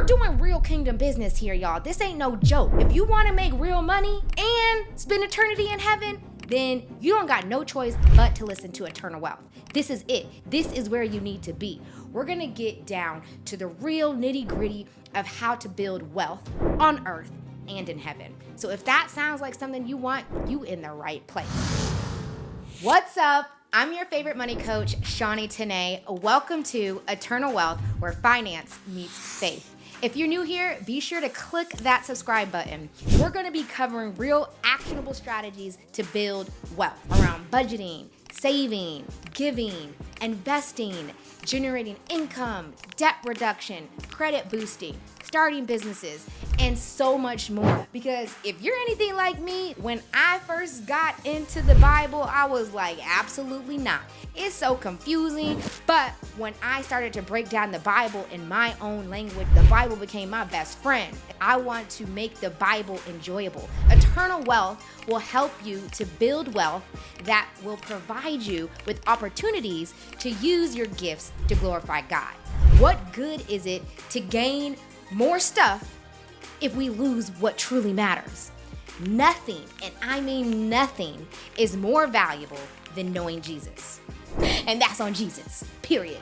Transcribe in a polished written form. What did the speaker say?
We're doing real kingdom business here, y'all. This ain't no joke. If you want to make real money and spend eternity in heaven, then you don't got no choice but to listen to Eternal Wealth. This is it. This is where you need to be. We're going to get down to the real nitty-gritty of how to build wealth on earth and in heaven. So if that sounds like something you want, you in the right place. What's up? I'm your favorite money coach, Shawnee Tenay. Welcome to Eternal Wealth, where finance meets faith. If you're new here, be sure to click that subscribe button. We're going to be covering real actionable strategies to build wealth around budgeting, saving, giving, investing, generating income, debt reduction, credit boosting, starting businesses, and so much more. Because if you're anything like me, when I first got into the Bible, I was like, absolutely not. It's so confusing. But when I started to break down the Bible in my own language, the Bible became my best friend. I want to make the Bible enjoyable. Eternal Wealth will help you to build wealth that will provide you with opportunities to use your gifts to glorify God. What good is it to gain more stuff if we lose what truly matters? Nothing, and I mean nothing, is more valuable than knowing Jesus. And that's on Jesus, period.